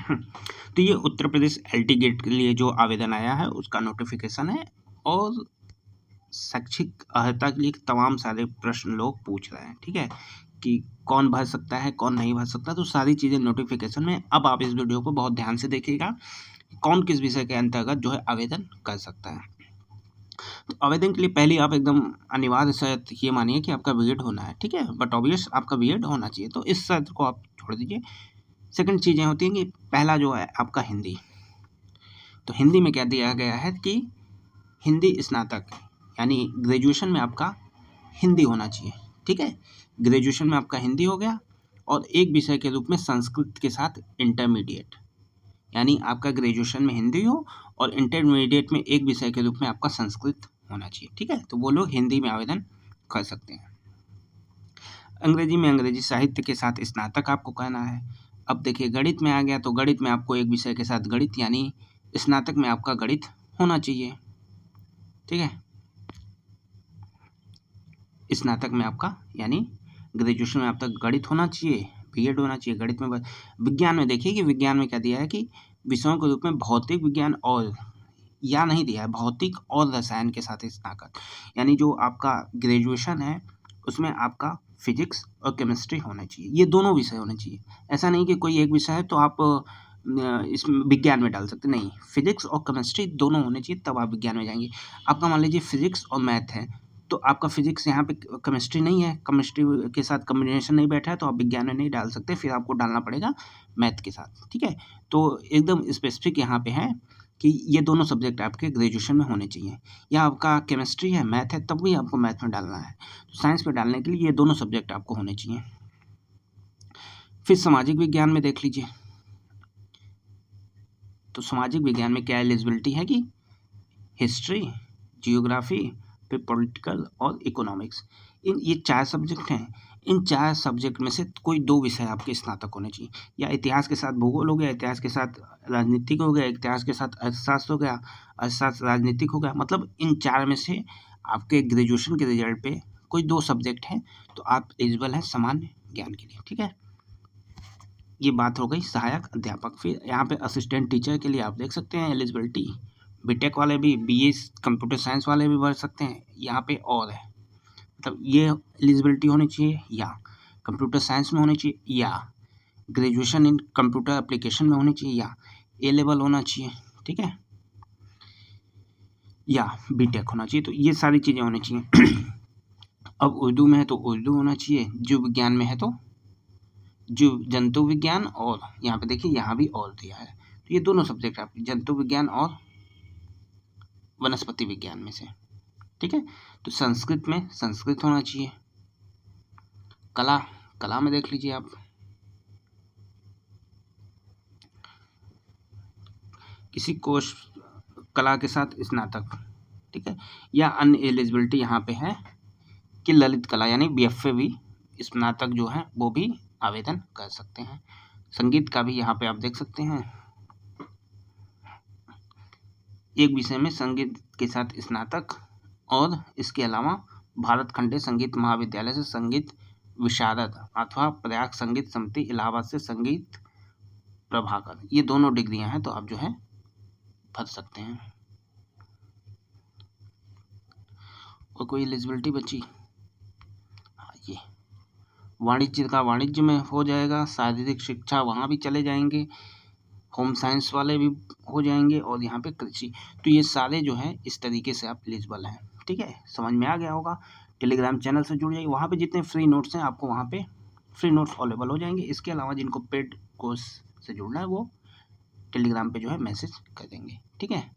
तो ये Uttar Pradesh LT gate के लिए जो आवेदन आया है उसका नोटिफिकेशन है, और शैक्षिक अर्हता के लिए तमाम सारे प्रश्न लोग पूछ रहे हैं, ठीक है, कि कौन भर सकता है कौन नहीं भर सकता, तो सारी चीज़ें नोटिफिकेशन में। अब आप इस वीडियो को बहुत ध्यान से देखिएगा, कौन किस विषय के अंतर्गत जो है आवेदन कर सकता है। तो आवेदन के लिए पहले आप एकदम अनिवार्य शर्त ये मानिए कि आपका बीएड होना है, ठीक है, बट ऑब्वियस आपका बीएड होना चाहिए, तो इस शर्त को आप छोड़ दीजिए। सेकंड चीज़ें होती हैं कि पहला जो है आपका हिंदी, तो हिंदी में क्या दिया गया है कि हिंदी स्नातक यानी ग्रेजुएशन में आपका हिंदी होना चाहिए, ठीक है, ग्रेजुएशन में आपका हिंदी हो गया, और एक विषय के रूप में संस्कृत के साथ इंटरमीडिएट, यानी आपका ग्रेजुएशन में हिंदी हो और इंटरमीडिएट में एक विषय के रूप में आपका संस्कृत होना चाहिए, ठीक है, तो वो लोग हिंदी में आवेदन कर सकते हैं। अंग्रेजी में अंग्रेजी साहित्य के साथ स्नातक आपको कहना है। अब देखिए गणित में आ गया, तो गणित में आपको एक विषय के साथ गणित यानी स्नातक में आपका गणित होना चाहिए, ठीक है, स्नातक में आपका यानी ग्रेजुएशन में आपका गणित होना चाहिए, बीएड होना चाहिए गणित में। विज्ञान में देखिए कि विज्ञान में क्या दिया है कि विषयों के रूप में भौतिक विज्ञान और या नहीं दिया है, भौतिक और रसायन के साथ स्नातक, यानी जो आपका ग्रेजुएशन है उसमें आपका फिजिक्स और केमिस्ट्री होना चाहिए, ये दोनों विषय होने चाहिए। ऐसा नहीं कि कोई एक विषय है तो आप इसमें विज्ञान में डाल सकते, नहीं, फिजिक्स और केमिस्ट्री दोनों होने चाहिए, तब आप विज्ञान में जाएंगे। आपका मान लीजिए फिजिक्स और मैथ है, तो आपका फिजिक्स यहाँ पे केमिस्ट्री नहीं है, केमिस्ट्री के साथ कॉम्बिनेशन नहीं बैठा है, तो आप विज्ञान में नहीं डाल सकते, फिर आपको डालना पड़ेगा मैथ के साथ, ठीक है। तो एकदम स्पेसिफिक यहाँ पे है कि ये दोनों सब्जेक्ट आपके ग्रेजुएशन में होने चाहिए, या आपका केमिस्ट्री है मैथ है तब भी आपको मैथ में डालना है, तो साइंस में डालने के लिए ये दोनों सब्जेक्ट आपको होने चाहिए। फिर सामाजिक विज्ञान में देख लीजिए, तो सामाजिक विज्ञान में क्या एलिजिबिलिटी है कि हिस्ट्री, जियोग्राफी, फिर पॉलिटिकल और इकोनॉमिक्स, ये 4 सब्जेक्ट हैं। इन 4 सब्जेक्ट में से कोई 2 विषय आपके स्नातक होने चाहिए, या इतिहास के साथ भूगोल हो गया, इतिहास के साथ राजनीतिक हो गया, इतिहास के साथ अर्थशास्त्र हो गया, अर्थशास्त्र राजनीतिक हो गया, मतलब इन 4 में से आपके ग्रेजुएशन के रिजल्ट पे कोई 2 सब्जेक्ट हैं, तो आप एलिजिबल हैं सामान्य ज्ञान के लिए, ठीक है। ये बात हो गई सहायक अध्यापक। फिर यहाँ पे असिस्टेंट टीचर के लिए आप देख सकते हैं एलिजिबिलिटी, बीटेक वाले भी, बीए कंप्यूटर साइंस वाले भी भर सकते हैं, यहाँ पे और है, मतलब ये एलिजिबिलिटी होनी चाहिए, या कंप्यूटर साइंस में होनी चाहिए, या ग्रेजुएशन इन कंप्यूटर एप्लीकेशन में होनी चाहिए, या ए लेवल होना चाहिए, ठीक है, या बीटेक होना चाहिए, तो ये सारी चीज़ें होनी चाहिए। अब उर्दू में है तो उर्दू होना चाहिए, जीव विज्ञान में है तो जीव जंतु विज्ञान, और यहाँ पे देखिए यहाँ भी और दिया है, तो ये दोनों सब्जेक्ट आपके जंतु विज्ञान और वनस्पति विज्ञान में से, ठीक है। तो संस्कृत में संस्कृत होना चाहिए। कला में देख लीजिए आप, किसी कोर्स कला के साथ स्नातक, ठीक है, या अन्य एलिजिबिलिटी यहाँ पे है कि ललित कला यानी बीएफए भी स्नातक जो है वो भी आवेदन कर सकते हैं। संगीत का भी यहाँ पे आप देख सकते हैं, एक विषय में संगीत के साथ स्नातक, और इसके अलावा भारत खंडे संगीत महाविद्यालय से संगीत विशारद अथवा प्रयाग संगीत समिति इलाहाबाद से संगीत प्रभाकर, ये दोनों डिग्रियां हैं, तो आप जो है भर सकते हैं। और कोई एलिजिबिलिटी बची, ये वाणिज्य का वाणिज्य में हो जाएगा, शारीरिक शिक्षा वहाँ भी चले जाएंगे, होम साइंस वाले भी हो जाएंगे, और यहाँ पे कृषि, तो ये सारे जो है इस तरीके से आप एलिजिबल हैं, ठीक है, समझ में आ गया होगा। टेलीग्राम चैनल से जुड़ जाइए, वहाँ पे जितने फ्री नोट्स हैं आपको वहाँ पे फ्री नोट्स अवेलेबल हो जाएंगे। इसके अलावा जिनको पेड कोर्स से जुड़ना है वो टेलीग्राम पे जो है मैसेज कर देंगे, ठीक है।